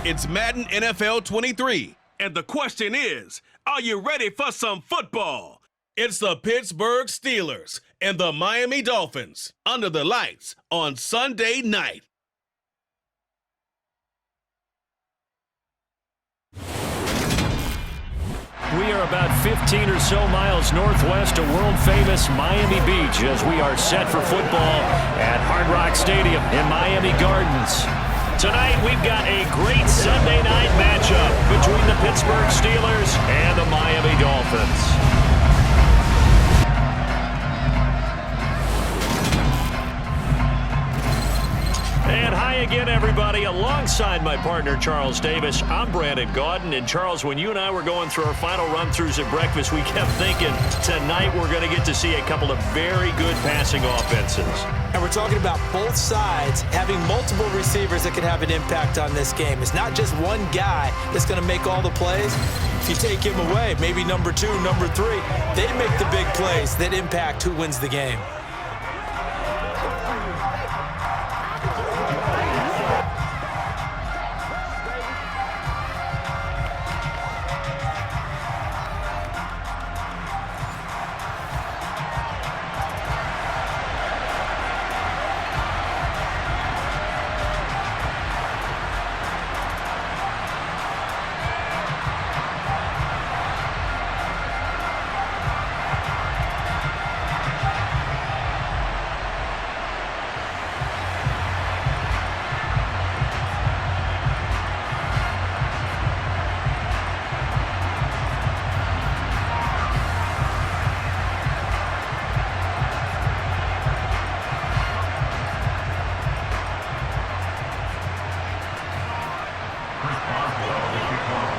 It's Madden NFL 23, and the question is, are you ready for some football? It's the Pittsburgh Steelers and the Miami Dolphins under the lights on Sunday night. We are about 15 or so miles northwest of world-famous Miami Beach as we are set for football at Hard Rock Stadium in Miami Gardens. Tonight, we've got a great Sunday night matchup between the Pittsburgh Steelers and the Miami Dolphins. And hi again, everybody. Alongside my partner, Charles Davis, I'm Brandon Gaudin. And Charles, when you and I were going through our final run-throughs at breakfast, we kept thinking tonight we're going to get to see a couple of very good passing offenses. And we're talking about both sides having multiple receivers that can have an impact on this game. It's not just one guy that's going to make all the plays. If you take him away, maybe number 2, number 3, they make the big plays that impact who wins the game.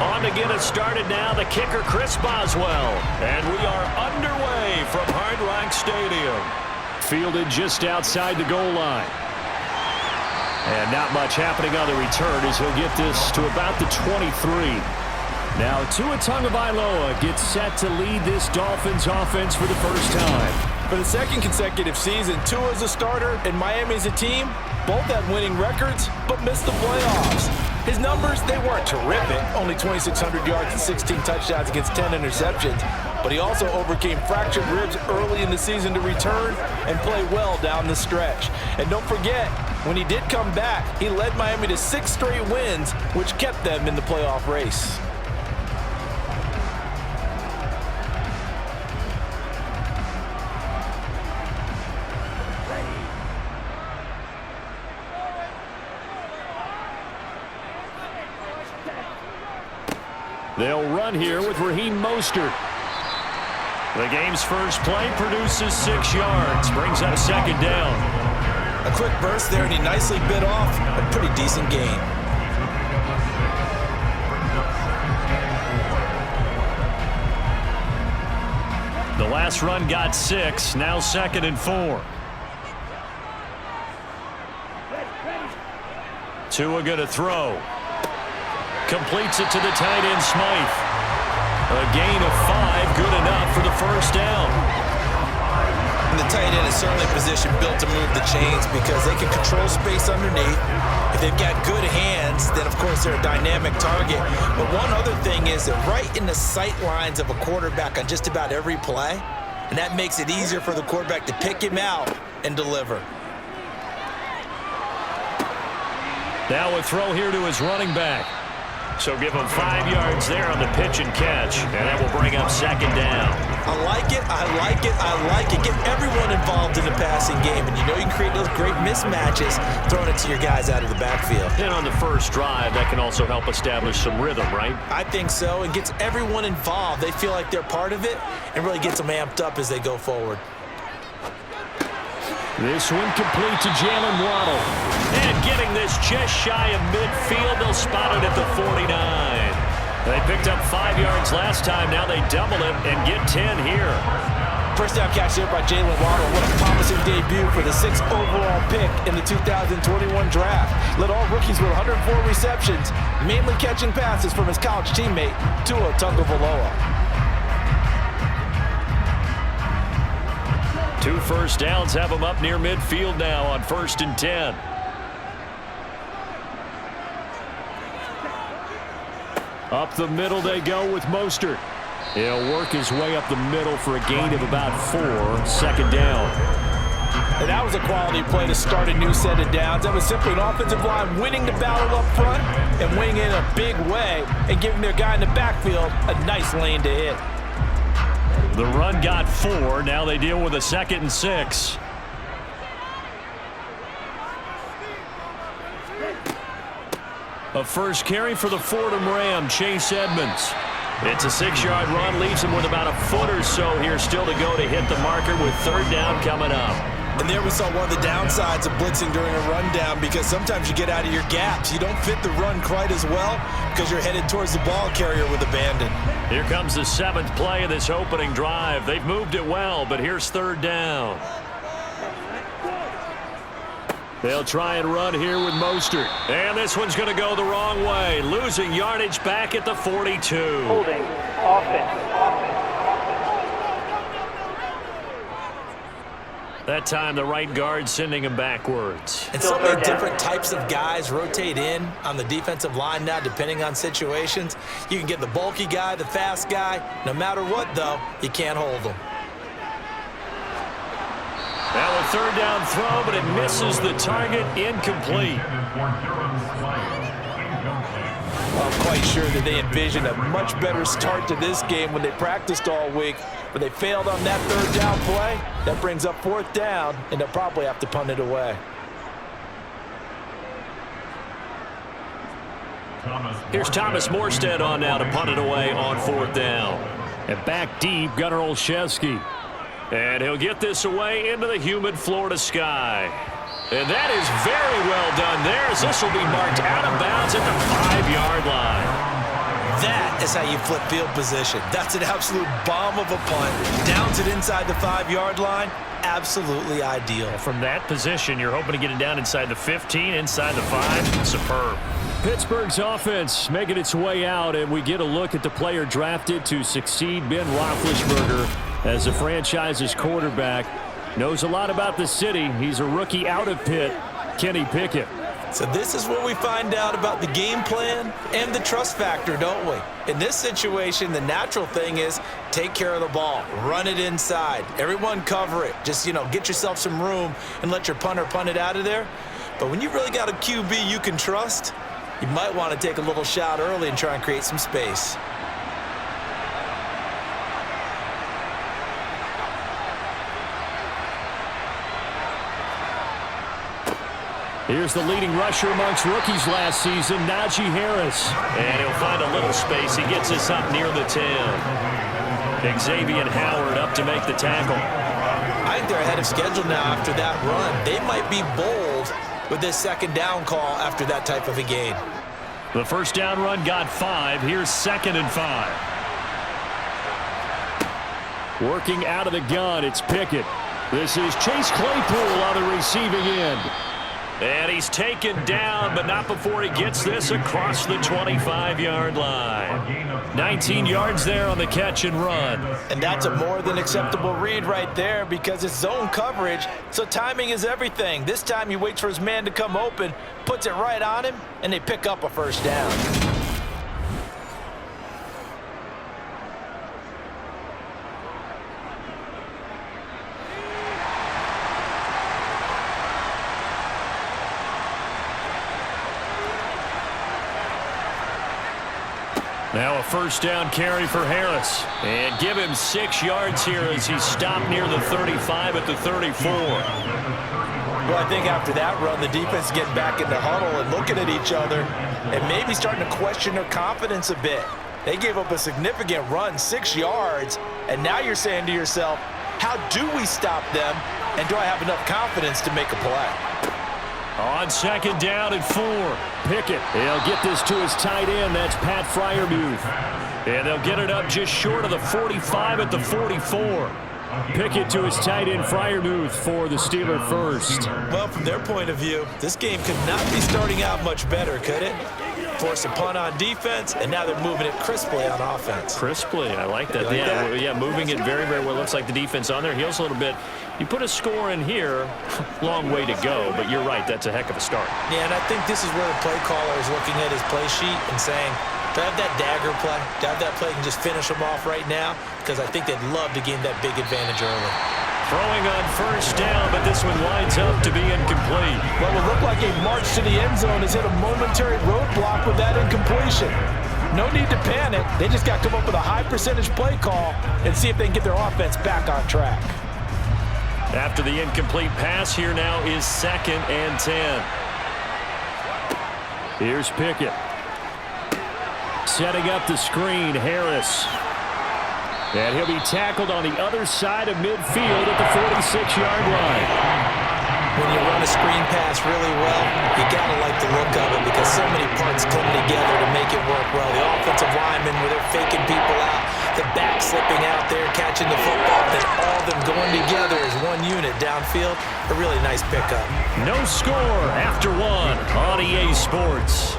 On to get us started now, the kicker, Chris Boswell. And we are underway from Hard Rock Stadium. Fielded just outside the goal line. And not much happening on the return as he'll get this to about the 23. Now, Tua Tagovailoa gets set to lead this Dolphins offense for the first time. For the second consecutive season, Tua's a starter and Miami's a team. Both had winning records, but missed the playoffs. His numbers, they weren't terrific. Only 2,600 yards and 16 touchdowns against 10 interceptions. But he also overcame fractured ribs early in the season to return and play well down the stretch. And don't forget, when he did come back, he led Miami to 6 straight wins, which kept them in the playoff race. They'll run here with Raheem Mostert. The game's first play produces 6 yards, brings up second down. A quick burst there, and he nicely bit off a pretty decent gain. The last run got 6, now 2nd and 4. Tua going to throw. Completes it to the tight end, Smythe. A gain of 5, good enough for the first down. And the tight end is certainly a position built to move the chains because they can control space underneath. If they've got good hands, then of course they're a dynamic target. But one other thing is they're right in the sight lines of a quarterback on just about every play. And that makes it easier for the quarterback to pick him out and deliver. Now a throw here to his running back. So give him 5 yards there on the pitch and catch, and that will bring up second down. I like it, I like it, I like it. Get everyone involved in the passing game, and you know you can create those great mismatches throwing it to your guys out of the backfield. And on the first drive, that can also help establish some rhythm, right? I think so, and gets everyone involved. They feel like they're part of it and really gets them amped up as they go forward. This one complete to Jalen Waddle. And getting this just shy of midfield, they'll spot it at the 49. They picked up 5 yards last time. Now they double it and get 10 here. First down catch there by Jalen Waddle. What a promising debut for the 6th overall pick in the 2021 draft. Led all rookies with 104 receptions, mainly catching passes from his college teammate, Tua Tagovailoa. 2 first downs have him up near midfield now on 1st and 10. Up the middle they go with Mostert. He'll work his way up the middle for a gain of about 4, 2nd down. And that was a quality play to start a new set of downs. That was simply an offensive line winning the battle up front and winning it in a big way and giving their guy in the backfield a nice lane to hit. The run got 4. Now they deal with a 2nd and 6. A first carry for the Fordham Ram, Chase Edmonds. It's a 6-yard run, leaves him with about a foot or so here still to go to hit the marker with 3rd down coming up. And there we saw one of the downsides of blitzing during a rundown, because sometimes you get out of your gaps. You don't fit the run quite as well because you're headed towards the ball carrier with abandon. Here comes the 7th play of this opening drive. They've moved it well, but here's 3rd down. They'll try and run here with Mostert. And this one's going to go the wrong way. Losing yardage back at the 42. Holding offense. That time the right guard sending him backwards. And so many different types of guys rotate in on the defensive line now depending on situations. You can get the bulky guy, the fast guy. No matter what, though, you can't hold them. Now a 3rd down throw, but it misses the target, incomplete. I'm quite sure that they envisioned a much better start to this game when they practiced all week, but they failed on that 3rd down play. That brings up 4th down, and they'll probably have to punt it away. Here's Thomas Morstead on now to punt it away on 4th down. And back deep, Gunnar Olszewski. And he'll get this away into the humid Florida sky. And that is very well done there, as this will be marked out of bounds at the 5-yard line. That is how you flip field position. That's an absolute bomb of a punt. Downs it inside the 5-yard line. Absolutely ideal. From that position, you're hoping to get it down inside the 15, inside the 5. Superb. Pittsburgh's offense making its way out, and we get a look at the player drafted to succeed Ben Roethlisberger as the franchise's quarterback. Knows a lot about the city. He's a rookie out of Pitt, Kenny Pickett. So this is where we find out about the game plan and the trust factor, don't we? In this situation, the natural thing is take care of the ball, run it inside, everyone cover it. Just, get yourself some room and let your punter punt it out of there. But when you really got a QB you can trust, you might want to take a little shot early and try and create some space. Here's the leading rusher amongst rookies last season, Najee Harris. And he'll find a little space. He gets us up near the 10. Xavier Howard up to make the tackle. I think they're ahead of schedule now after that run. They might be bold with this 2nd down call after that type of a game. The 1st down run got 5. Here's 2nd and 5. Working out of the gun, it's Pickett. This is Chase Claypool on the receiving end. And he's taken down, but not before he gets this across the 25-yard line. 19 yards there on the catch and run. And that's a more than acceptable read right there because it's zone coverage, so timing is everything. This time he waits for his man to come open, puts it right on him, and they pick up a 1st down. Now a 1st down carry for Harris. And give him 6 yards here as he's stopped near the 35 at the 34. Well, I think after that run, the defense is getting back in the huddle and looking at each other and maybe starting to question their confidence a bit. They gave up a significant run, 6 yards, and now you're saying to yourself, how do we stop them, and do I have enough confidence to make a play? On 2nd down and 4, Pickett. He'll get this to his tight end. That's Pat Freiermuth. And they'll get it up just short of the 45 at the 44. Pickett to his tight end, Freiermuth, for the Steeler first. Well, from their point of view, this game could not be starting out much better, could it? Force a punt on defense, and now they're moving it crisply on offense. Crisply, I like that. Like that? Yeah, moving it very, very well. Looks like the defense on their heels a little bit. You put a score in here, long way to go, but you're right, that's a heck of a start. Yeah, and I think this is where the play caller is looking at his play sheet and saying, To have that dagger play, to have that play and just finish them off right now, because I think they'd love to gain that big advantage early. Throwing on first down, but this one winds up to be incomplete. What will look like a march to the end zone has hit a momentary roadblock with that incompletion. No need to panic. They just got to come up with a high percentage play call and see if they can get their offense back on track. After the incomplete pass, here now is 2nd and 10. Here's Pickett. Setting up the screen, Harris. And he'll be tackled on the other side of midfield at the 46-yard line. When you run a screen pass really well, you got to like the look of it because so many parts come together to make it work well. The offensive linemen, where they're faking people out, the back slipping out there, catching the football, then all of them going together as one unit downfield. A really nice pickup. No score after one on EA Sports.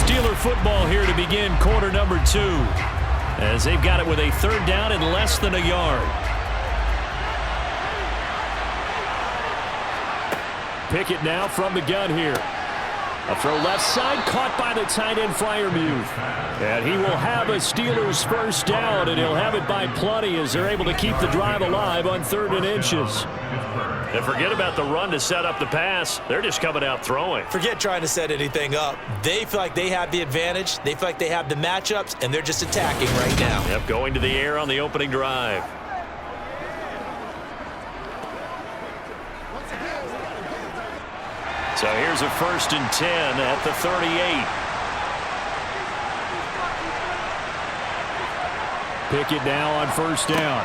Steeler football here to begin quarter number 2, as they've got it with a 3rd down and less than a yard. Pickett now from the gun here. A throw left side, caught by the tight end Freiermuth. And he will have a Steelers first down, and he'll have it by plenty as they're able to keep the drive alive on 3rd and inches. And forget about the run to set up the pass. They're just coming out throwing. Forget trying to set anything up. They feel like they have the advantage. They feel like they have the matchups, and they're just attacking right now. Yep, going to the air on the opening drive. So here's a 1st and 10 at the 38. Pickett now on first down.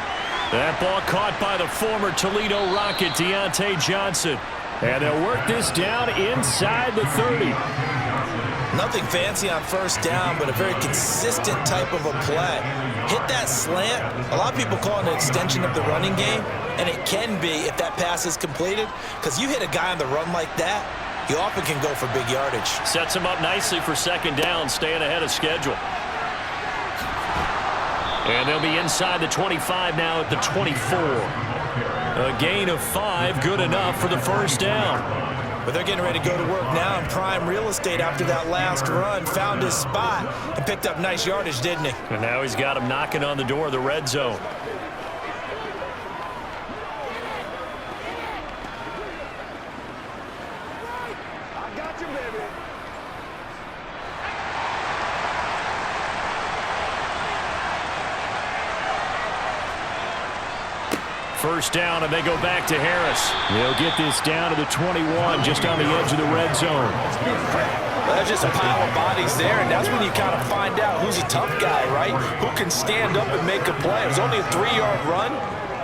That ball caught by the former Toledo Rocket, Deontay Johnson. And they'll work this down inside the 30. Nothing fancy on first down, but a very consistent type of a play. Hit that slant. A lot of people call it an extension of the running game, and it can be if that pass is completed, because you hit a guy on the run like that, you often can go for big yardage. Sets him up nicely for 2nd down, staying ahead of schedule. And they'll be inside the 25 now at the 24. A gain of 5, good enough for the first down. But they're getting ready to go to work now in prime real estate after that last run. Found his spot and picked up nice yardage, didn't he? And now he's got him knocking on the door of the red zone. First down, and they go back to Harris. They'll get this down to the 21, just on the edge of the red zone. Well, there's just a pile of bodies there, and that's when you kind of find out who's a tough guy, right? Who can stand up and make a play. It was only a 3-yard run,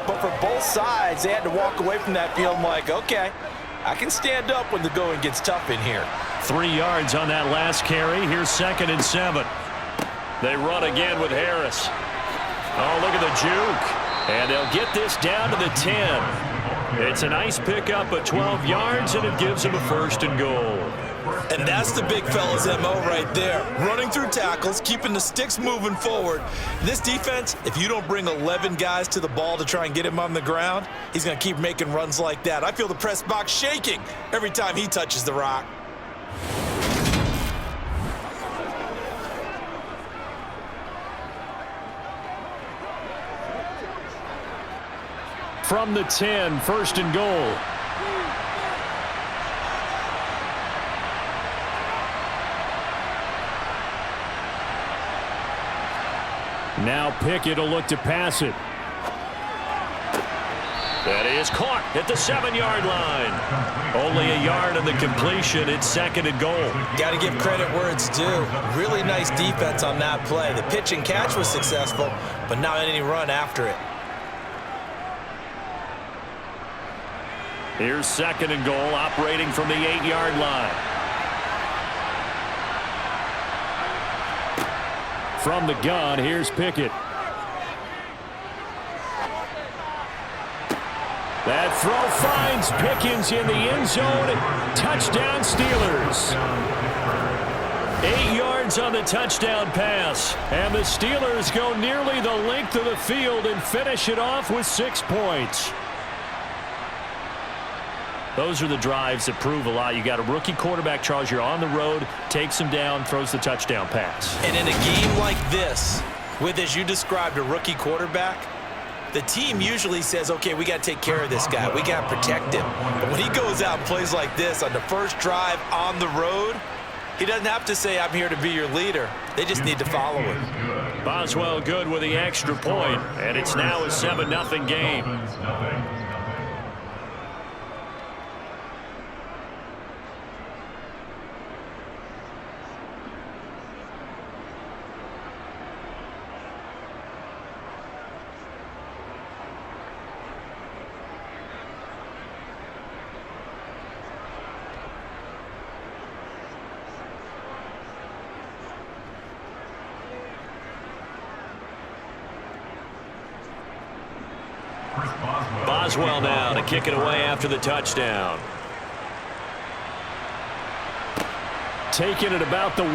but for both sides, they had to walk away from that field like, okay, I can stand up when the going gets tough in here. 3 yards on that last carry. Here's 2nd and 7. They run again with Harris. Oh, look at the juke. And they'll get this down to the 10. It's a nice pickup of 12 yards, and it gives them a 1st and goal. And that's the big fella's MO right there. Running through tackles, keeping the sticks moving forward. This defense, if you don't bring 11 guys to the ball to try and get him on the ground, he's going to keep making runs like that. I feel the press box shaking every time he touches the rock. From the 10, 1st and goal. Now Pickett will look to pass it. That is caught at the 7-yard line. Only a yard on the completion. It's 2nd and goal. Got to give credit where it's due. Really nice defense on that play. The pitch and catch was successful, but not any run after it. Here's 2nd and goal, operating from the 8-yard line. From the gun, here's Pickett. That throw finds Pickens in the end zone. Touchdown Steelers. 8 yards on the touchdown pass. And the Steelers go nearly the length of the field and finish it off with 6 points. Those are the drives that prove a lot. You got a rookie quarterback, Charles. You're on the road, takes him down, throws the touchdown pass. And in a game like this, with, as you described, a rookie quarterback, the team usually says, okay, we got to take care of this guy. We got to protect him. But when he goes out and plays like this on the first drive on the road, he doesn't have to say, I'm here to be your leader. They just need to follow him. Boswell good with the extra point, and it's now a 7-0 game. Boswell now to kick it away after the touchdown. Taking it about the 1.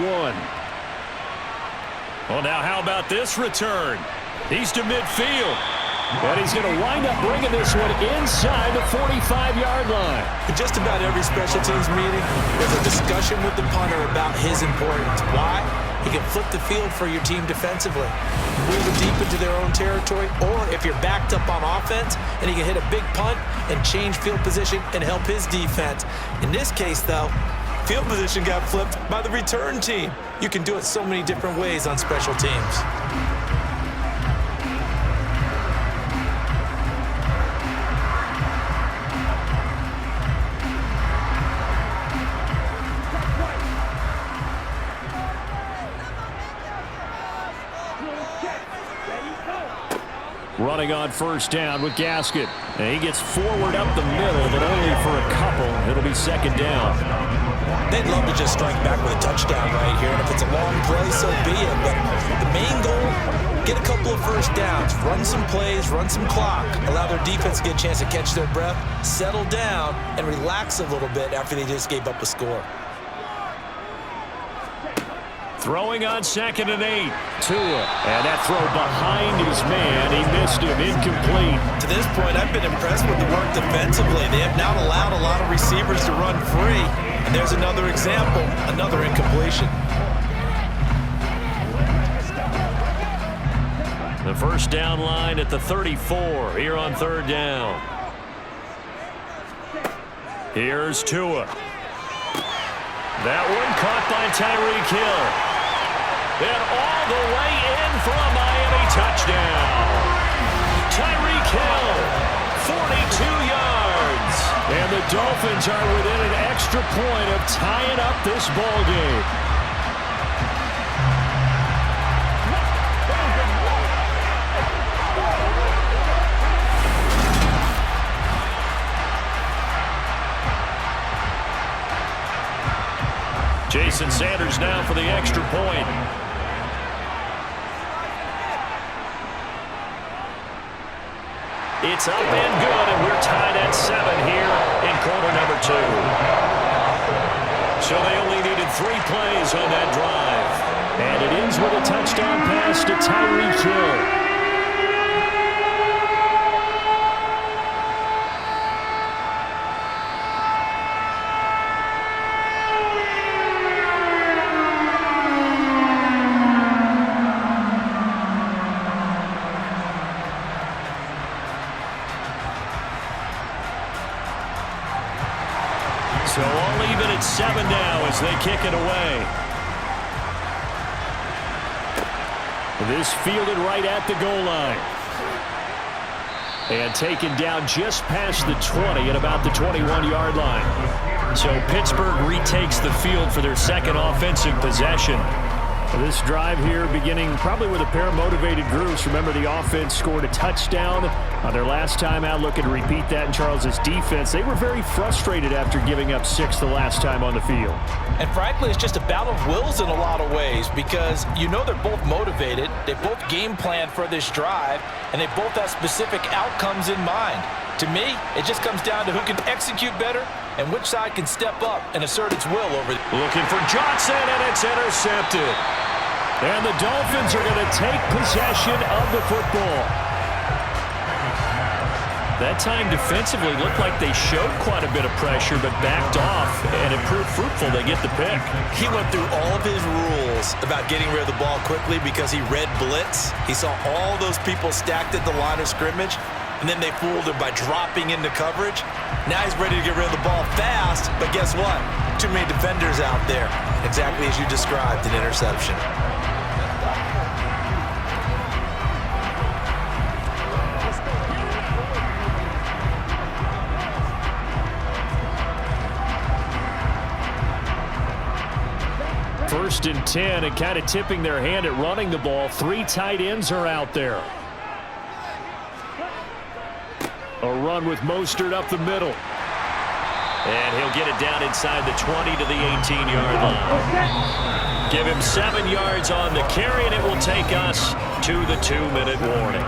Well, now how about this return? He's to midfield. And he's going to wind up bringing this one inside the 45-yard line. In just about every special teams meeting, there's a discussion with the punter about his importance. Why? He can flip the field for your team defensively, move it deep into their own territory, or if you're backed up on offense, and he can hit a big punt and change field position and help his defense. In this case, though, field position got flipped by the return team. You can do it so many different ways on special teams. Running on first down with Gasket. And he gets forward up the middle, but only for a couple. It'll be second down. They'd love to just strike back with a touchdown right here. And if it's a long play, so be it. But the main goal, get a couple of first downs, run some plays, run some clock, allow their defense to get a chance to catch their breath, settle down, and relax a little bit after they just gave up a score. Throwing on 2nd and 8. Tua. And that throw behind his man. He missed him. Incomplete. To this point, I've been impressed with the work defensively. They have not allowed a lot of receivers to run free. And there's another example, another incompletion. The first down line at the 34 here on third down. Here's Tua. That one caught by Tyreek Hill. And all the way in for a Miami touchdown. Tyreek Hill, 42 yards. And the Dolphins are within an extra point of tying up this ball game. Jason Sanders now for the extra point. It's up and good, and we're tied at 7 here in quarter number 2. So they only needed 3 plays on that drive. And it ends with a touchdown pass to Tyreek Hill. So all even at 7 now as they kick it away. This fielded right at the goal line. And taken down just past the 20 at about the 21-yard line. So Pittsburgh retakes the field for their second offensive possession. This drive here beginning probably with a pair of motivated groups. Remember, the offense scored a touchdown on their last time out, looking to repeat that in Charles's defense. They were very frustrated after giving up 6 the last time on the field. And frankly, it's just a battle of wills in a lot of ways because you know they're both motivated, they both game plan for this drive, and they both have specific outcomes in mind. To me, it just comes down to who can execute better and which side can step up and assert its will over. Looking for Johnson, and it's intercepted. And the Dolphins are going to take possession of the football. That time defensively looked like they showed quite a bit of pressure but backed off, and it proved fruitful. They get the pick. He went through all of his rules about getting rid of the ball quickly because he read blitz. He saw all those people stacked at the line of scrimmage, and then they fooled him by dropping into coverage. Now he's ready to get rid of the ball fast, but guess what? Too many defenders out there. Exactly as you described, an interception. First and 10, and kind of tipping their hand at running the ball. 3 tight ends are out there. A run with Mostert up the middle. And he'll get it down inside the 20 to the 18-yard line. Give him 7 yards on the carry, and it will take us to the 2-minute warning.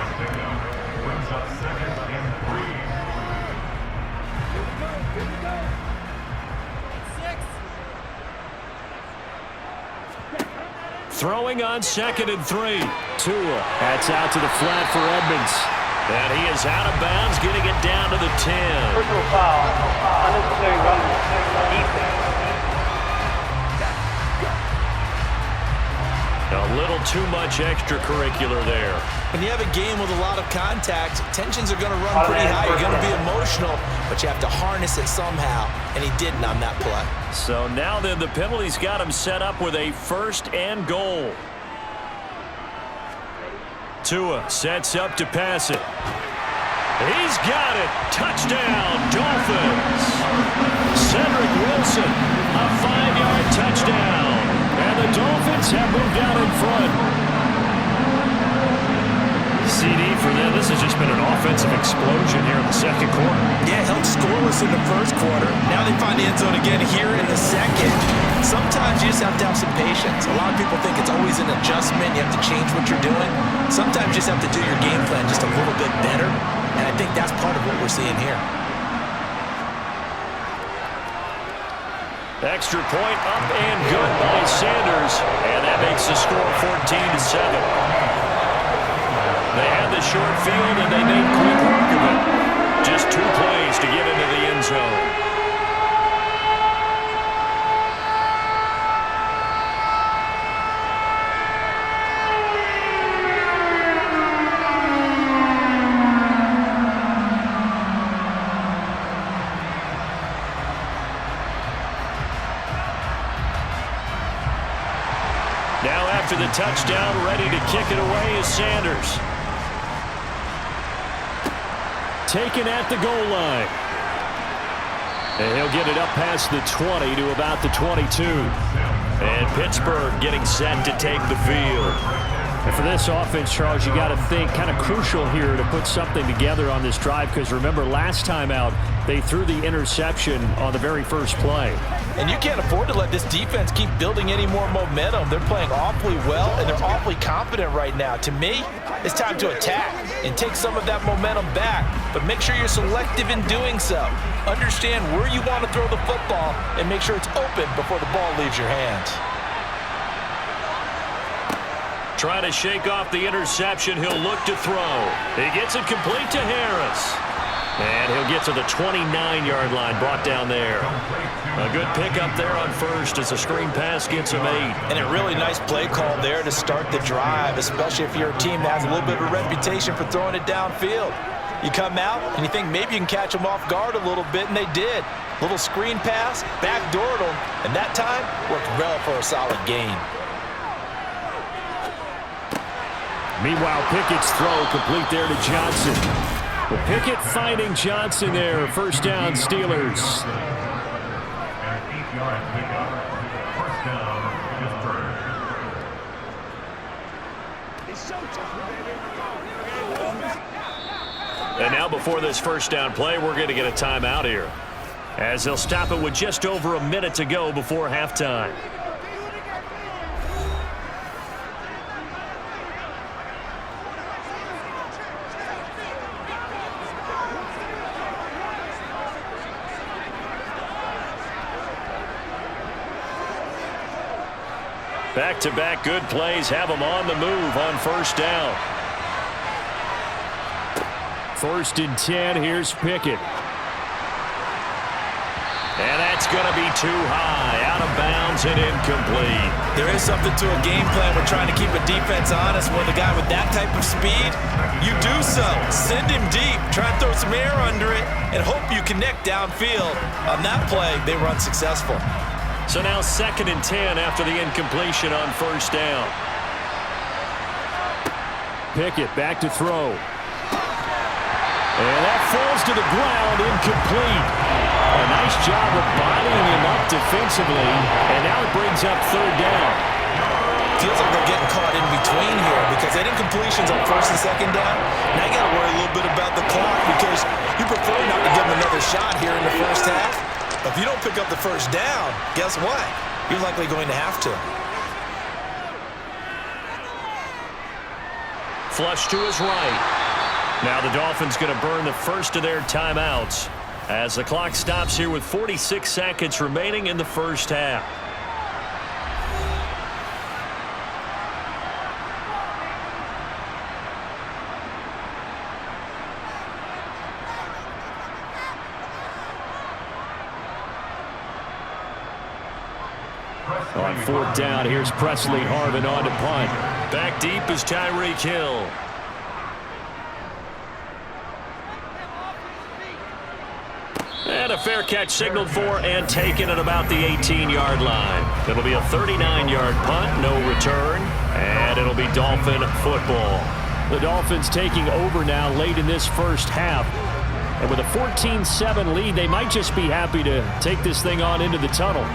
Throwing on 2nd and 3. Tua. That's out to the flat for Edmonds. And he is out of bounds, getting it down to the 10. Personal foul. Unnecessary run. Defense. A little too much extracurricular there. When you have a game with a lot of contact, tensions are going to run pretty high. You're going to be emotional, but you have to harness it somehow, and he didn't on that play. So now then, the penalty's got him set up with a 1st and goal. Tua sets up to pass it. He's got it. Touchdown, Dolphins. Cedric Wilson, a 5-yard touchdown. And the Dolphins have moved out in front. CD for them. This has just been an offensive explosion here in the 2nd quarter. Yeah, held scoreless in the 1st quarter. Now they find the end zone again here in the 2nd. Sometimes you just have to have some patience. A lot of people think it's always an adjustment. You have to change what you're doing. Sometimes you just have to do your game plan just a little bit better. And I think that's part of what we're seeing here. Extra point up and good by Sanders. And that makes the score 14-7. They had the short field, and they made quick work of it. Just 2 plays to get into the end zone. Now after the touchdown, ready to kick it away is Sanders. Taken at the goal line. And he'll get it up past the 20 to about the 22. And Pittsburgh getting set to take the field. And for this offense, Charles, you got to think kind of crucial here to put something together on this drive, because remember last time out they threw the interception on the very first play. And you can't afford to let this defense keep building any more momentum. They're playing awfully well, and they're awfully confident right now. To me, it's time to attack and take some of that momentum back, but make sure you're selective in doing so. Understand where you want to throw the football and make sure it's open before the ball leaves your hands. Trying to shake off the interception, he'll look to throw. He gets it complete to Harris. And he'll get to the 29-yard line, brought down there. A good pickup there on first as the screen pass gets him 8. And a really nice play call there to start the drive, especially if you're a team that has a little bit of a reputation for throwing it downfield. You come out and you think maybe you can catch them off guard a little bit, and they did. Little screen pass, backdoored them, and that time worked well for a solid gain. Meanwhile, Pickett's throw complete there to Johnson. Well, Pickett finding Johnson there. First down, Steelers. And now before this first down play, we're going to get a timeout here, as they'll stop it with just over a minute to go before halftime. Back-to-back good plays have them on the move on first down. 1st and 10. Here's Pickett. And that's going to be too high, out of bounds and incomplete. There is something to a game plan with trying to keep a defense honest. When the guy with that type of speed, you do so. Send him deep, try and throw some air under it, and hope you connect downfield. On that play, they run successful. So now 2nd and 10 after the incompletion on 1st down. Pickett back to throw. And that falls to the ground, incomplete. A nice job of bodying him up defensively, and now it brings up 3rd down. Feels like they're getting caught in between here because they did incompletions on 1st and 2nd down. Now you got to worry a little bit about the clock because you prefer not to give them another shot here in the 1st half. If you don't pick up the 1st down, guess what? You're likely going to have to. Flush to his right. Now the Dolphins going to burn the first of their timeouts as the clock stops here with 46 seconds remaining in the 1st half. On 4th down, here's Presley Harvin on to punt. Back deep is Tyreek Hill. And a fair catch signaled for and taken at about the 18-yard line. It'll be a 39-yard punt, no return, and it'll be Dolphin football. The Dolphins taking over now late in this 1st half. And with a 14-7 lead, they might just be happy to take this thing on into the tunnel.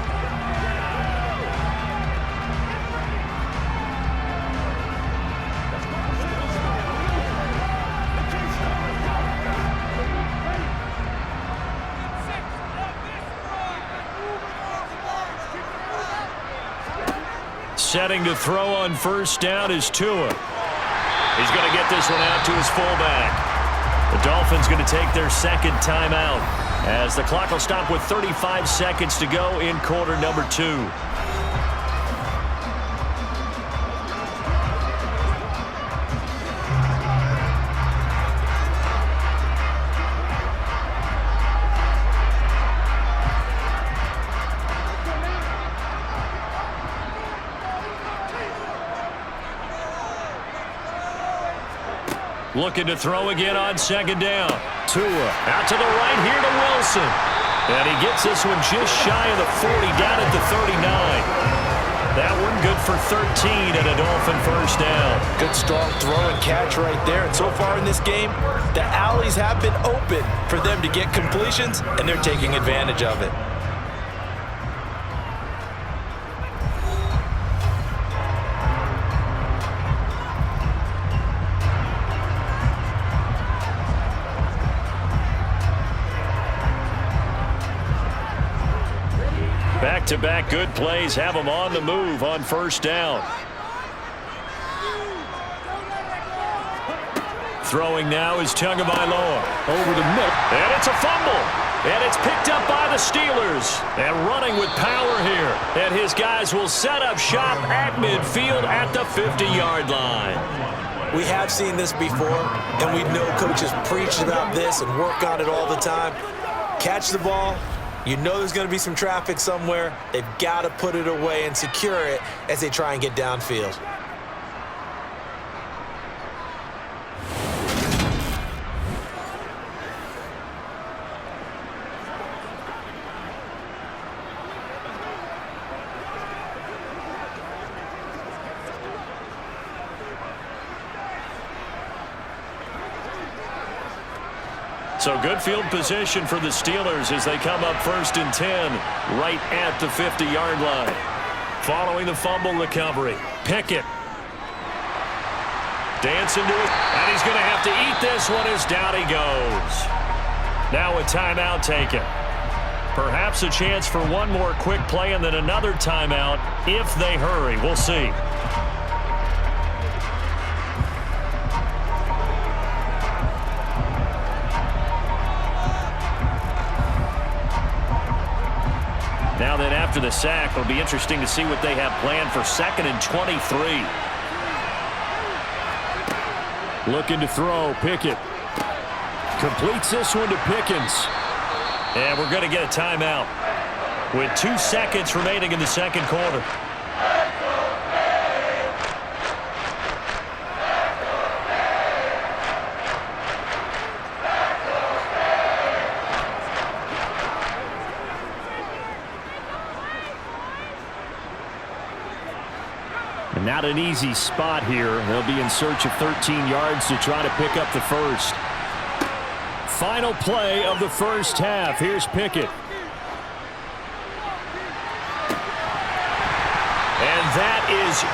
Setting to throw on 1st down is Tua. He's going to get this one out to his fullback. The Dolphins going to take their 2nd timeout as the clock will stop with 35 seconds to go in quarter number 2. Looking to throw again on 2nd down. Tua out to the right here to Wilson. And he gets this one just shy of the 40, down at the 39. That one good for 13 and a Dolphin 1st down. Good strong throw and catch right there. And so far in this game, the alleys have been open for them to get completions, and they're taking advantage of it. Back-to-back good plays have them on the move on 1st down. Throwing now is Tagovailoa over the middle. And it's a fumble. And it's picked up by the Steelers. And running with power here. And his guys will set up shop at midfield at the 50-yard line. We have seen this before, and we know coaches preach about this and work on it all the time. Catch the ball. You know there's going to be some traffic somewhere. They've got to put it away and secure it as they try and get downfield. So good field position for the Steelers as they come up 1st and 10 right at the 50-yard line. Following the fumble recovery, Pickett dancing to it, and he's going to have to eat this one as down he goes. Now a timeout taken. Perhaps a chance for one more quick play and then another timeout if they hurry. We'll see. Now then, after the sack, it'll be interesting to see what they have planned for 2nd and 23. Looking to throw, Pickett. Completes this one to Pickens. And we're going to get a timeout with 2 seconds remaining in the second quarter. And not an easy spot here. They'll be in search of 13 yards to try to pick up the first. Final play of the first half. Here's Pickett. And that is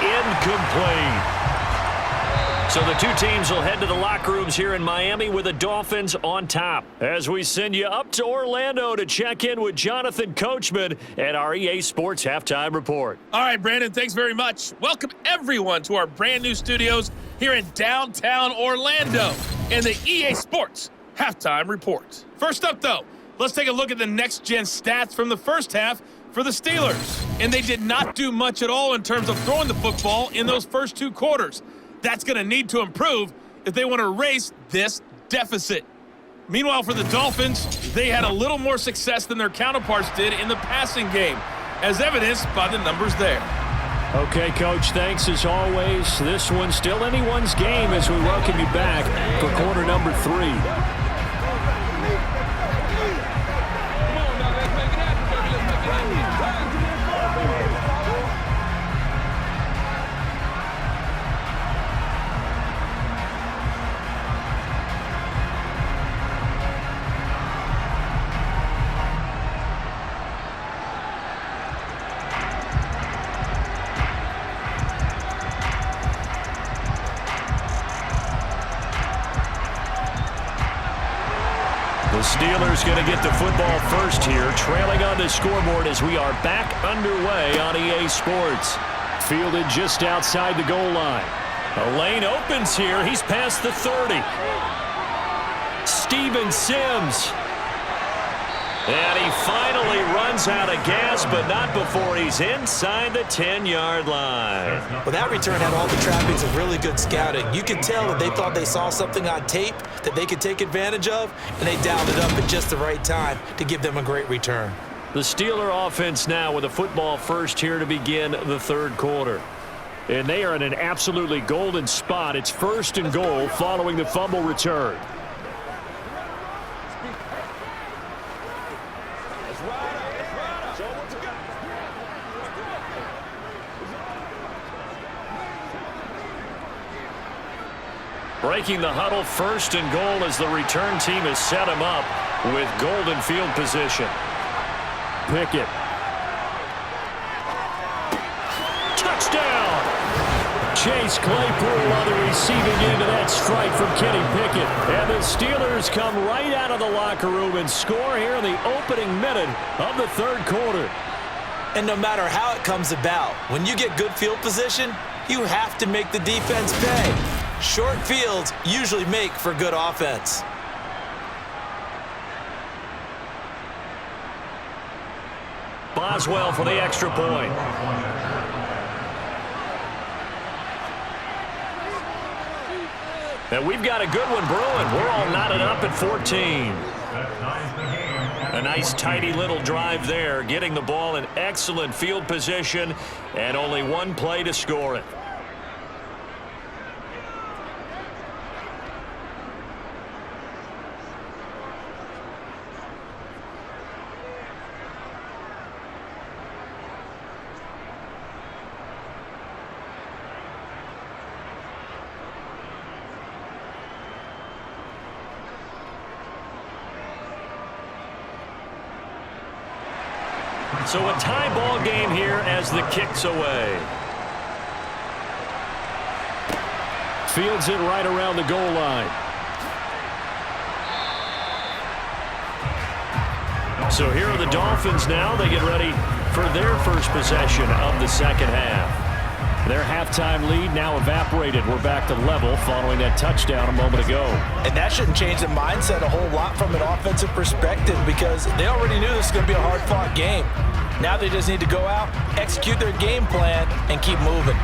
incomplete. So the two teams will head to the locker rooms here in Miami with the Dolphins on top. As we send you up to Orlando to check in with Jonathan Coachman at our EA Sports Halftime Report. All right, Brandon, thanks very much. Welcome everyone to our brand new studios here in downtown Orlando in the EA Sports Halftime Report. First up, though, let's take a look at the next-gen stats from the first half for the Steelers. And they did not do much at all in terms of throwing the football in those first 2 quarters. That's going to need to improve if they want to erase this deficit. Meanwhile, for the Dolphins, they had a little more success than their counterparts did in the passing game, as evidenced by the numbers there. Okay, Coach, thanks as always. This one's still anyone's game as we welcome you back for quarter number 3. The Steelers going to get the football first here, trailing on the scoreboard as we are back underway on EA Sports. Fielded just outside the goal line. A lane opens here. He's past the 30. Steven Sims. And he finally runs out of gas, but not before he's inside the 10-yard line. Well, that return had all the trappings of really good scouting. You could tell that they thought they saw something on tape that they could take advantage of, and they dialed it up at just the right time to give them a great return. The Steeler offense now with a football first here to begin the third quarter. And they are in an absolutely golden spot. It's 1st and goal following the fumble return. Breaking the huddle, 1st and goal as the return team has set him up with golden field position. Pickett. Touchdown! Chase Claypool on the receiving end of that strike from Kenny Pickett. And the Steelers come right out of the locker room and score here in the opening minute of the third quarter. And no matter how it comes about, when you get good field position, you have to make the defense pay. Short fields usually make for good offense. Boswell for the extra point. And we've got a good one brewing. We're all knotted up at 14. A nice tidy little drive there, getting the ball in excellent field position, and only one play to score it. So a tie ball game here as the kick's away. Fields it right around the goal line. So here are the Dolphins now. They get ready for their first possession of the second half. Their halftime lead now evaporated. We're back to level following that touchdown a moment ago. And that shouldn't change the mindset a whole lot from an offensive perspective because they already knew this was going to be a hard-fought game. Now they just need to go out, execute their game plan, and keep moving.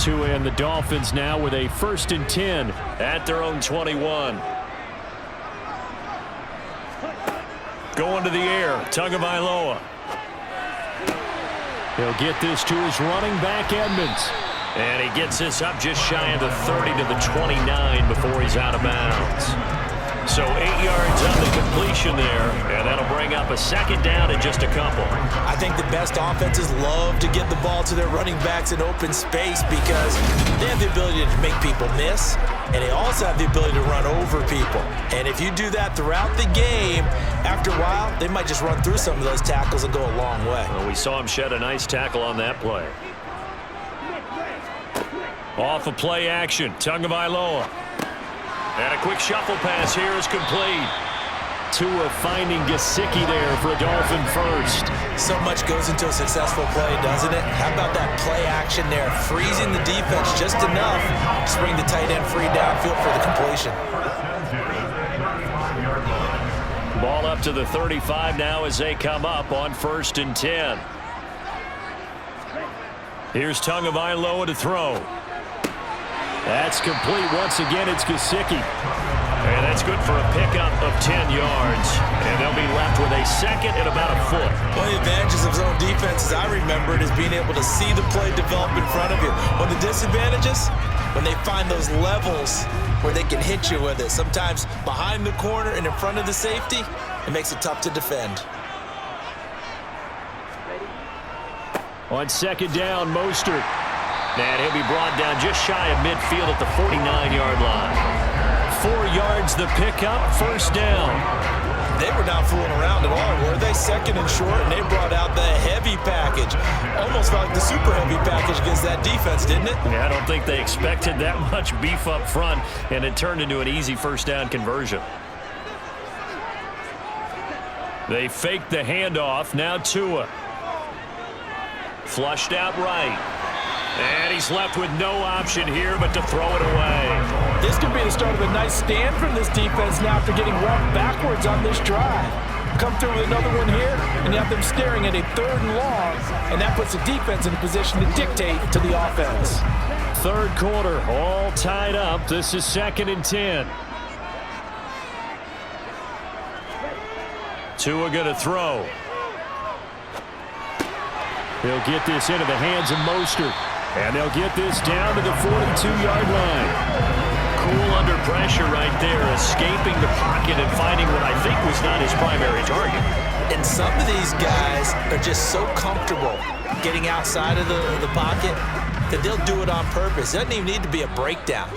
Tua and the Dolphins now with a 1st and 10 at their own 21. Going to the air, Tagovailoa. He'll get this to his running back, Edmonds. And he gets this up just shy of the 30 to the 29 before he's out of bounds. So 8 yards on the completion there, and that'll bring up a 2nd down and just a couple. I think the best offenses love to get the ball to their running backs in open space because they have the ability to make people miss, and they also have the ability to run over people. And if you do that throughout the game, after a while, they might just run through some of those tackles and go a long way. Well, we saw him shed a nice tackle on that play. Off of play action, Tagovailoa. And a quick shuffle pass here is complete. Tua finding Gesicki there for a Dolphin first. So much goes into a successful play, doesn't it? How about that play action there? Freezing the defense just enough to bring the tight end free downfield for the completion. Ball up to the 35 now as they come up on 1st and 10. Here's Tagovailoa to throw. That's complete. Once again, it's Gesicki. And that's good for a pickup of 10 yards. And they'll be left with a 2nd and about a foot. One of the advantages of zone defense, as I remember it, is being able to see the play develop in front of you. One of the disadvantages, when they find those levels where they can hit you with it, sometimes behind the corner and in front of the safety, it makes it tough to defend. On 2nd down, Mostert. And he'll be brought down just shy of midfield at the 49-yard line. 4 yards the pickup, 1st down. They were not fooling around at all, were they? 2nd and short, and they brought out the heavy package. Almost like the super heavy package against that defense, didn't it? Yeah, I don't think they expected that much beef up front, and it turned into an easy 1st down conversion. They faked the handoff, now Tua. Flushed out right. And he's left with no option here but to throw it away. This could be the start of a nice stand from this defense now after getting walked backwards on this drive. Come through with another one here, and you have them staring at a 3rd and long, and that puts the defense in a position to dictate to the offense. 3rd quarter, all tied up. This is 2nd and 10. Tua going to throw. He'll get this into the hands of Mostert. And they'll get this down to the 42-yard line. Cool under pressure right there, escaping the pocket and finding what I think was not his primary target. And some of these guys are just so comfortable getting outside of the pocket that they'll do it on purpose. It doesn't even need to be a breakdown.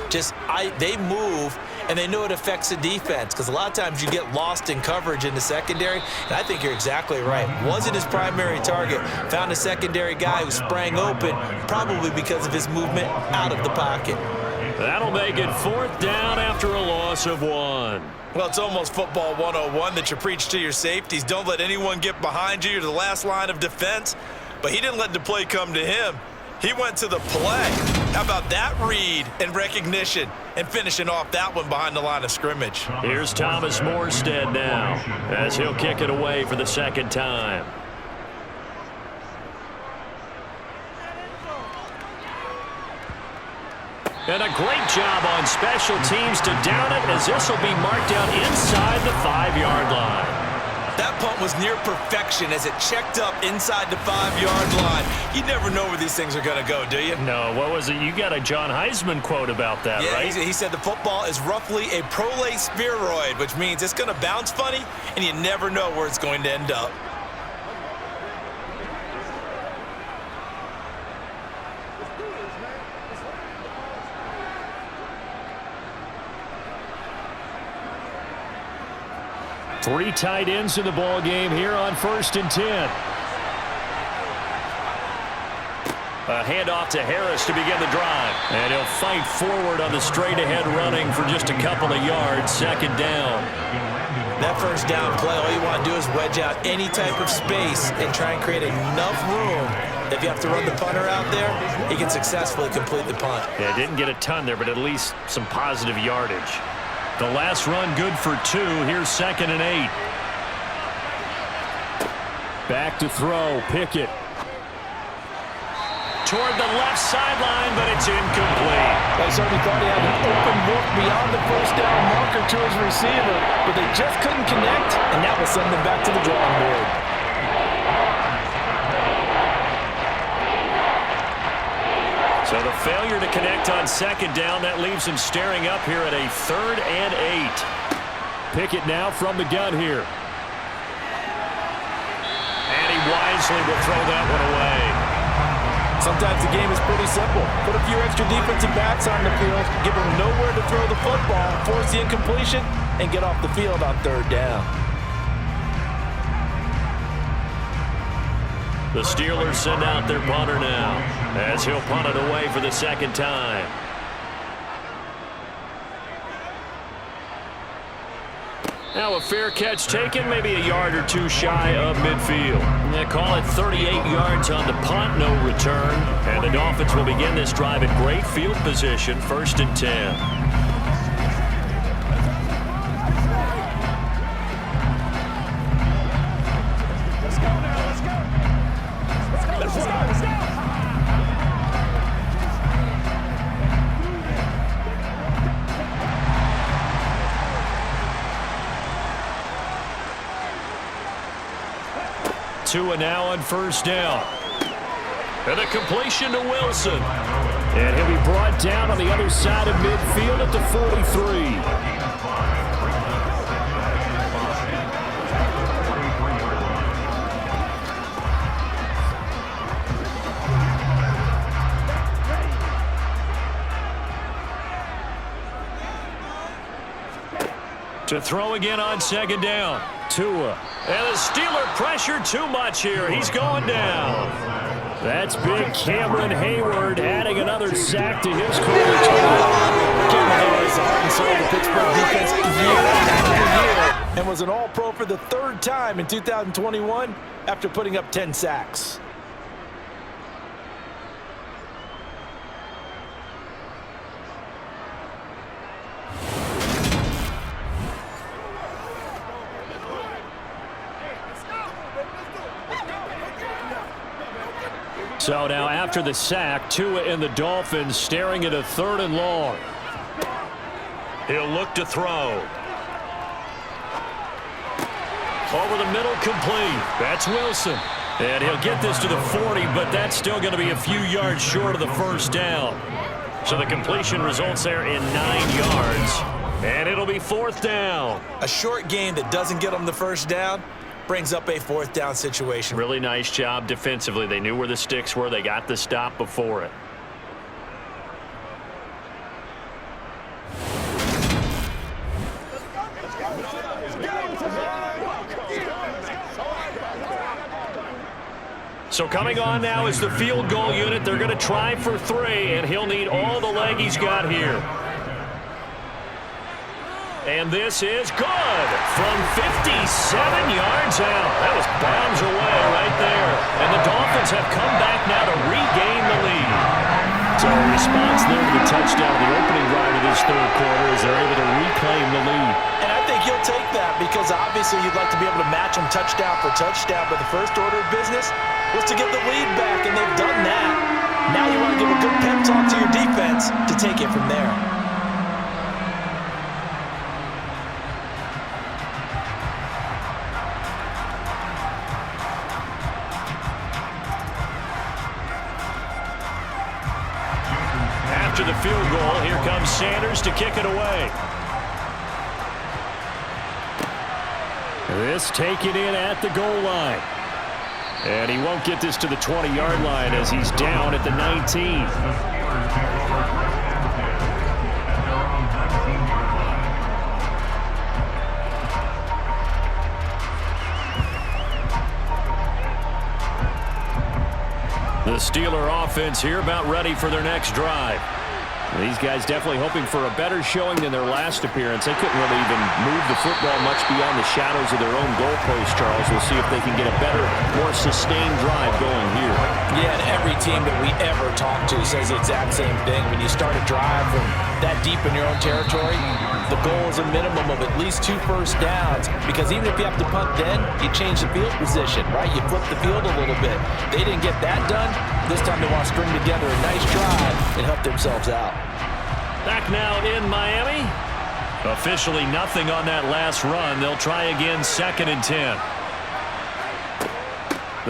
They move, and they know it affects the defense because a lot of times you get lost in coverage in the secondary, and I think you're exactly right. Wasn't his primary target. Found a secondary guy who sprang open, probably because of his movement out of the pocket. That'll make it 4th down after a loss of 1. Well, it's almost football 101 that you preach to your safeties. Don't let anyone get behind you. You're the last line of defense. But he didn't let the play come to him. He went to the play. How about that read and recognition and finishing off that one behind the line of scrimmage? Here's Thomas Morstead now as he'll kick it away for the 2nd time. And a great job on special teams to down it as this will be marked out inside the 5-yard line. That punt was near perfection as it checked up inside the 5-yard line. You never know where these things are going to go, do you? No, what was it? You got a John Heisman quote about that, right? He said the football is roughly a prolate spheroid, which means it's going to bounce funny, and you never know where it's going to end up. Three tight ends in the ball game here on 1st and 10. A handoff to Harris to begin the drive. And he'll fight forward on the straight-ahead running for just a couple of yards. 2nd down. That 1st down play, all you want to do is wedge out any type of space and try and create enough room. If you have to run the punter out there, he can successfully complete the punt. Yeah, didn't get a ton there, but at least some positive yardage. The last run good for 2. Here's 2nd and 8. Back to throw. Pickett. toward the left sideline, but it's incomplete. They certainly thought he had an open look beyond the first down marker to his receiver, but they just couldn't connect, and that will send them back to the drawing board. So the failure to connect on second down, that leaves him staring up here at a 3rd and 8. Pickett now from the gun here. And he wisely will throw that one away. Sometimes the game is pretty simple. Put a few extra defensive backs on the field, give them nowhere to throw the football, force the incompletion, and get off the field on 3rd down. The Steelers send out their punter now, as he'll punt it away for the 2nd time. Now a fair catch taken, maybe a yard or two shy of midfield. They call it 38 yards on the punt, no return. And the Dolphins will begin this drive in great field position, 1st and 10. Tua now on 1st down. And a completion to Wilson. And he'll be brought down on the other side of midfield at the 43. To throw again on 2nd down. Tua. And the Steeler pressure too much here. He's going down. That's big Cameron Hayward adding another sack to his career total. Cameron Hayward is the heart and soul of the Pittsburgh defense year after year, and was an All-Pro for the 3rd time in 2021 after putting up 10 sacks. So now after the sack, Tua and the Dolphins staring at a 3rd and long. He'll look to throw. Over the middle, complete. That's Wilson. And he'll get this to the 40, but that's still going to be a few yards short of the 1st down. So the completion results there in 9 yards. And it'll be 4th down. A short game that doesn't get them the 1st down brings up a 4th down situation. Really nice job defensively. They knew where the sticks were. They got the stop before it. So coming on now is the field goal unit. They're going to try for 3, and he'll need all the leg he's got here. And this is good from 57 yards out. That was bounds away right there. And the Dolphins have come back now to regain the lead. So a response there to the touchdown, the opening drive of this 3rd quarter, as they're able to reclaim the lead. And I think you'll take that because obviously you'd like to be able to match them touchdown for touchdown, but the first order of business was to get the lead back, and they've done that. Now you want to give a good pep talk to your defense to take it from there. After the field goal, here comes Sanders to kick it away. This taken in at the goal line. And he won't get this to the 20-yard line as he's down at the 19. The Steeler offense here about ready for their next drive. These guys definitely hoping for a better showing than their last appearance. They couldn't really even move the football much beyond the shadows of their own goalpost, Charles. We'll see if they can get a better, more sustained drive going here. Yeah, and every team that we ever talk to says the exact same thing. When you start a drive from that deep in your own territory, the goal is a minimum of at least 2 first downs, because even if you have to punt then, you change the field position, right? You flip the field a little bit. They didn't get that done. This time they want to string together a nice drive and help themselves out. Back now in Miami. Officially nothing on that last run. They'll try again, 2nd and 10.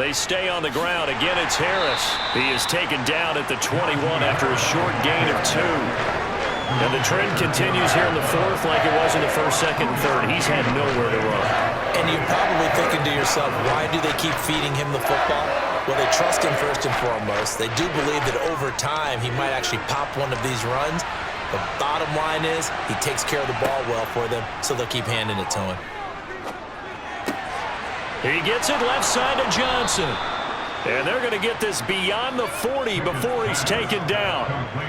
They stay on the ground. Again, it's Harris. He is taken down at the 21 after a short gain of 2. And the trend continues here in the 4th like it was in the 1st, 2nd, and 3rd. He's had nowhere to run. And you're probably thinking to yourself, why do they keep feeding him the football? Well, they trust him first and foremost. They do believe that over time he might actually pop one of these runs. The bottom line is he takes care of the ball well for them, so they'll keep handing it to him. He gets it left side to Johnson. And they're going to get this beyond the 40 before he's taken down.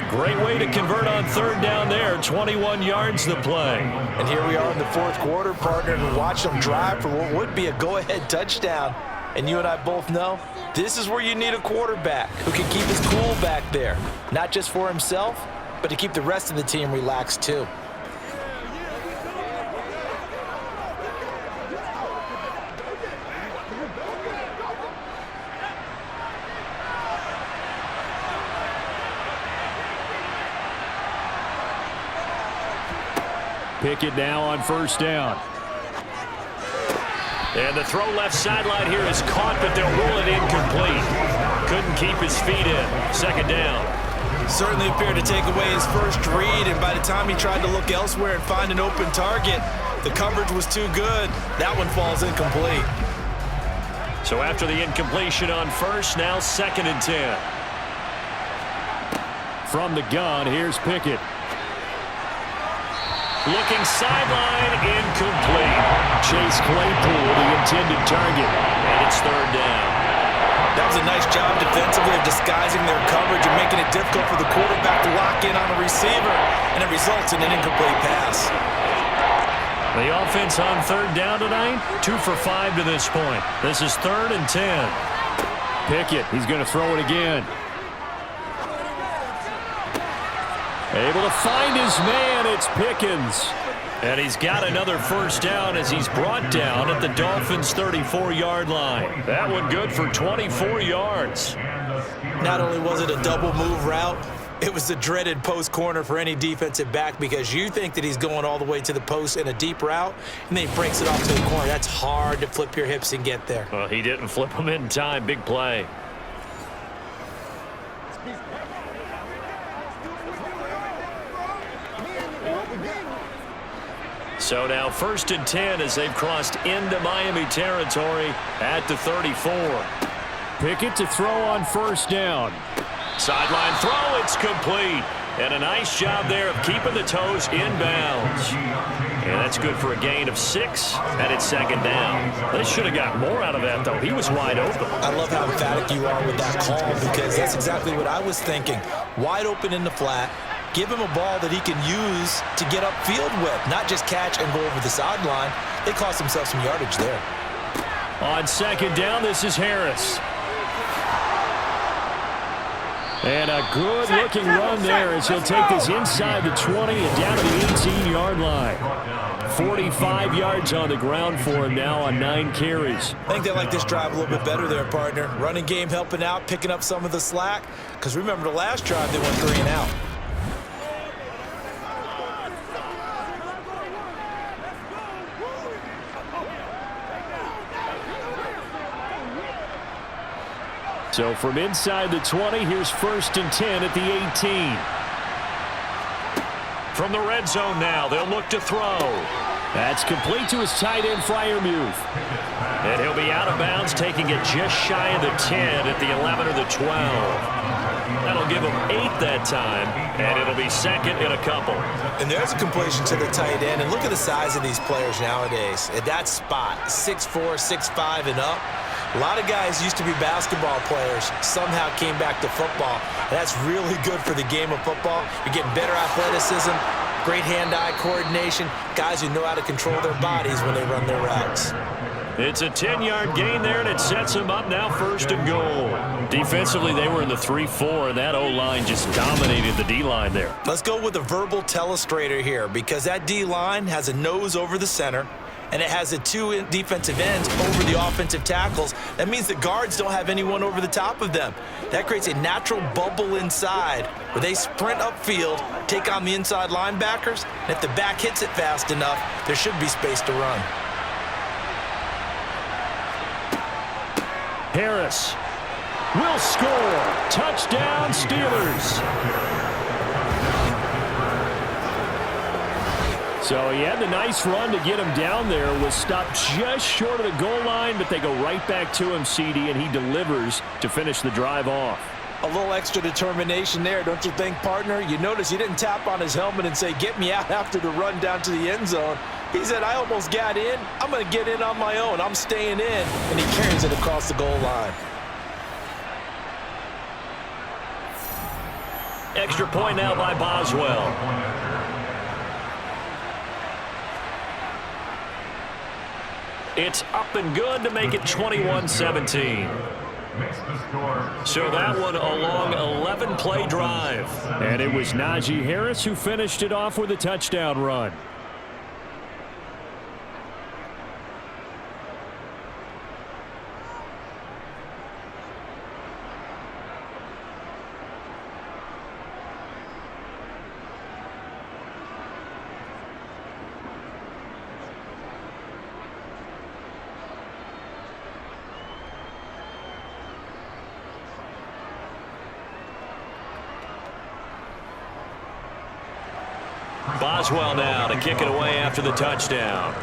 Great way to convert on 3rd down there. 21 yards the play. And here we are in the 4th quarter, partner, and watch them drive for what would be a go-ahead touchdown. And you and I both know this is where you need a quarterback who can keep his cool back there. Not just for himself, but to keep the rest of the team relaxed too. Pickett now on 1st down. And the throw left sideline here is caught, but they'll rule it incomplete. Couldn't keep his feet in. 2nd down. Certainly appeared to take away his first read, and by the time he tried to look elsewhere and find an open target, the coverage was too good. That one falls incomplete. So after the incompletion on 1st, now 2nd and 10. From the gun, here's Pickett. Looking sideline, incomplete. Chase Claypool, the intended target, and it's 3rd down. That was a nice job defensively of disguising their coverage and making it difficult for the quarterback to lock in on a receiver, and it results in an incomplete pass. The offense on 3rd down tonight, 2 for 5 to this point. This is 3rd and 10. Pickett, he's going to throw it again. Able to find his man, it's Pickens. And he's got another 1st down as he's brought down at the Dolphins' 34-yard line. That one good for 24 yards. Not only was it a double move route, it was the dreaded post corner for any defensive back, because you think that he's going all the way to the post in a deep route, and then he breaks it off to the corner. That's hard to flip your hips and get there. Well, he didn't flip him in time. Big play. So now 1st and 10 as they've crossed into Miami territory at the 34. Pickett to throw on 1st down. Sideline throw, it's complete. And a nice job there of keeping the toes inbounds. And that's good for a gain of 6, and it's 2nd down. They should have got more out of that, though. He was wide open. I love how emphatic you are with that call, because that's exactly what I was thinking. Wide open in the flat. Give him a ball that he can use to get upfield with, not just catch and go over the sideline. They cost themselves some yardage there. On 2nd down, this is Harris. And a good-looking run there as he'll take this inside the 20 and down to the 18-yard line. 45 yards on the ground for him now on 9 carries. I think they like this drive a little bit better there, partner. Running game helping out, picking up some of the slack. Because remember, the last drive they went 3 and out. So from inside the 20, here's 1st and 10 at the 18. From the red zone now, they'll look to throw. That's complete to his tight end, Freiermuth. And he'll be out of bounds, taking it just shy of the 10 at the 11 or the 12. That'll give him 8 that time, and it'll be 2nd in a couple. And there's a completion to the tight end. And look at the size of these players nowadays. At that spot, 6'4", 6'5", and up. A lot of guys used to be basketball players, somehow came back to football. And that's really good for the game of football. You're getting better athleticism, great hand-eye coordination, guys who know how to control their bodies when they run their routes. It's a 10-yard gain there, and it sets them up now 1st and goal. Defensively, they were in the 3-4, and that O-line just dominated the D-line there. Let's go with a verbal telestrator here, because that D-line has a nose over the center, and it has the 2 defensive ends over the offensive tackles. That means the guards don't have anyone over the top of them. That creates a natural bubble inside where they sprint upfield, take on the inside linebackers, and if the back hits it fast enough, there should be space to run. Harris will score. Touchdown, Steelers. So he had the nice run to get him down there, was stopped just short of the goal line, but they go right back to him, CD, and he delivers to finish the drive off. A little extra determination there, don't you think, partner? You notice he didn't tap on his helmet and say, get me out after the run down to the end zone. He said, I almost got in. I'm going to get in on my own. I'm staying in. And he carries it across the goal line. Extra point now by Boswell. It's up and good to make it 21-17. So that one a long 11-play drive. And it was Najee Harris who finished it off with a touchdown run. Boswell now to kick it away after the touchdown.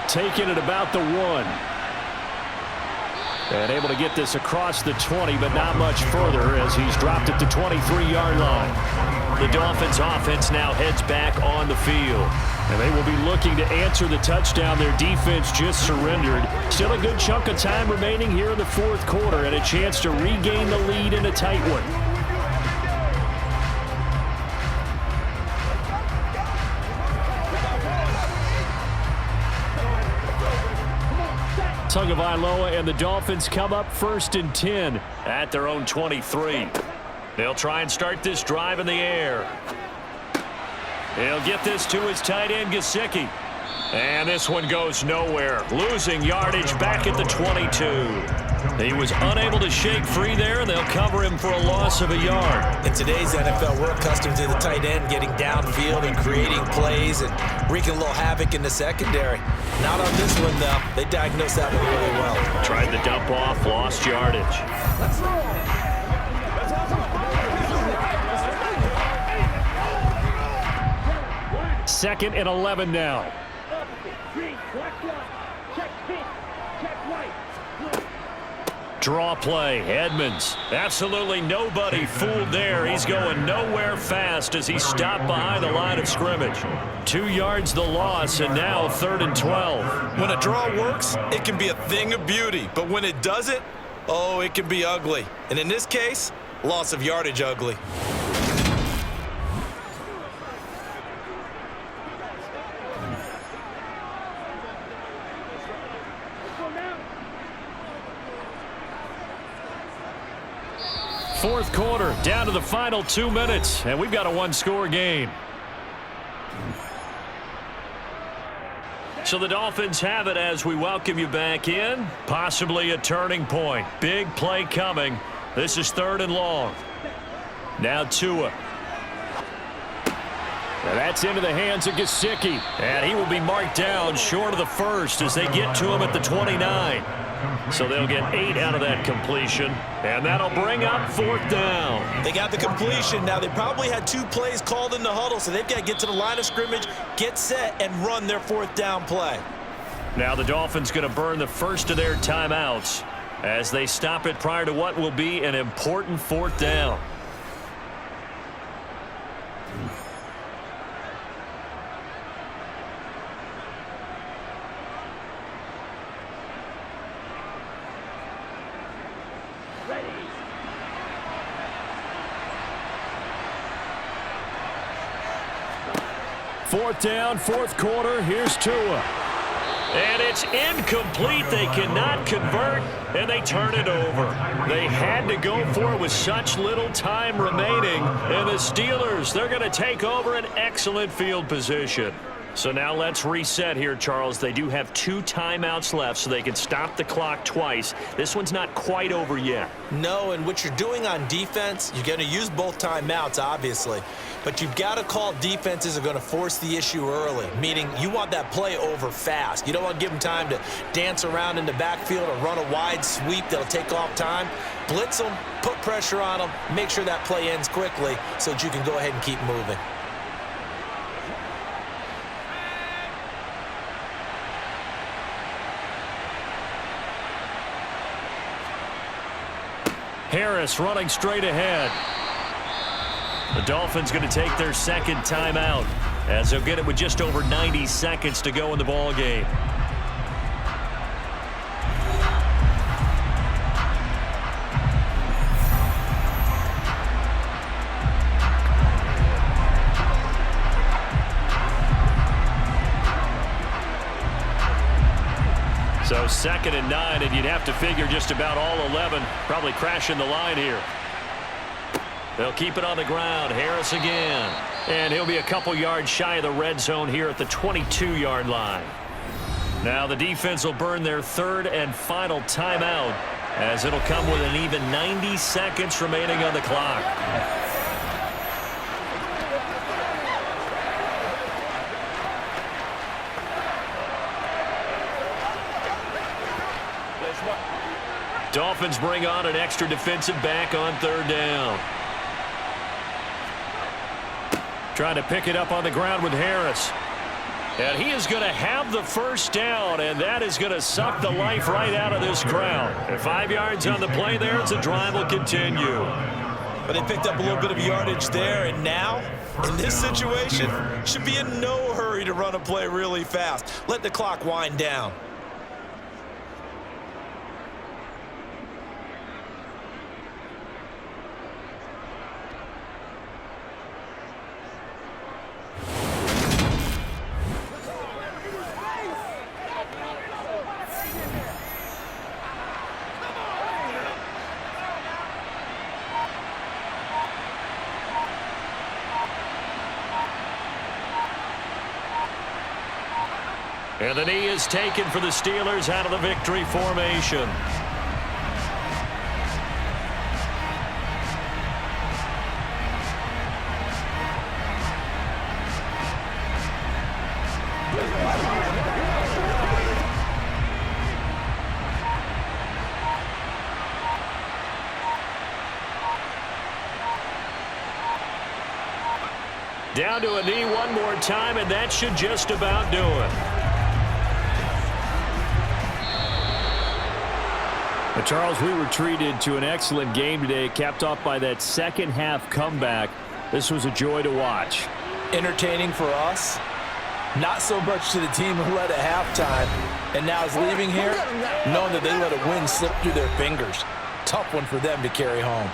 Taking it about the 1. And able to get this across the 20, but not much further as he's dropped at the 23-yard line. The Dolphins offense now heads back on the field. And they will be looking to answer the touchdown their defense just surrendered. Still a good chunk of time remaining here in the 4th quarter and a chance to regain the lead in a tight one. Tagovailoa and the Dolphins come up 1st and 10 at their own 23. They'll try and start this drive in the air. He'll get this to his tight end, Gesicki. And this one goes nowhere. Losing yardage back at the 22. He was unable to shake free there, and they'll cover him for a loss of a yard. In today's NFL, we're accustomed to the tight end getting downfield and creating plays and wreaking a little havoc in the secondary. Not on this one, though. They diagnosed that one really well. Tried the dump off, lost yardage. Second and 11 now. Draw play, Edmonds. Absolutely nobody fooled there. He's going nowhere fast as he stopped behind the line of scrimmage. 2 yards the loss, and now 3rd and 12. When a draw works, it can be a thing of beauty. But when it doesn't, oh, it can be ugly. And in this case, loss of yardage ugly. Fourth quarter, down to the final 2 minutes, and we've got a 1-score game. So the Dolphins have it as we welcome you back in. Possibly a turning point. Big play coming. This is 3rd and long. Now Tua. And that's into the hands of Gesicki. And he will be marked down short of the first as they get to him at the 29. So they'll get 8 out of that completion, and that'll bring up 4th down. They got the completion. Now, they probably had 2 plays called in the huddle, so they've got to get to the line of scrimmage, get set, and run their 4th down play. Now the Dolphins going to burn the first of their timeouts as they stop it prior to what will be an important 4th down. 4th down, 4th quarter. Here's Tua. And it's incomplete. They cannot convert, and they turn it over. They had to go for it with such little time remaining. And the Steelers, they're going to take over an excellent field position. So now let's reset here, Charles. They do have 2 timeouts left, so they can stop the clock twice. This one's not quite over yet. No, and what you're doing on defense, you're going to use both timeouts, obviously. But you've got to call defenses are going to force the issue early, meaning you want that play over fast. You don't want to give them time to dance around in the backfield or run a wide sweep that'll take off time. Blitz them, put pressure on them, make sure that play ends quickly so that you can go ahead and keep moving. Harris running straight ahead. The Dolphins going to take their 2nd timeout as they'll get it with just over 90 seconds to go in the ball game. So 2nd and 9, and you'd have to figure just about all 11 probably crashing the line here. They'll keep it on the ground. Harris again. And he'll be a couple yards shy of the red zone here at the 22-yard line. Now the defense will burn their 3rd and final timeout as it'll come with an even 90 seconds remaining on the clock. Dolphins bring on an extra defensive back on 3rd down. Trying to pick it up on the ground with Harris. And he is going to have the 1st down, and that is going to suck the life right out of this crowd. And 5 yards on the play there as the drive will continue. But they picked up a little bit of yardage there, and now, in this situation, should be in no hurry to run a play really fast. Let the clock wind down. And the knee is taken for the Steelers out of the victory formation. Down to a knee one more time, and that should just about do it. But Charles, we were treated to an excellent game today, capped off by that 2nd half comeback. This was a joy to watch. Entertaining for us, not so much to the team who led at halftime and now is leaving here knowing that they let a win slip through their fingers. Tough one for them to carry home.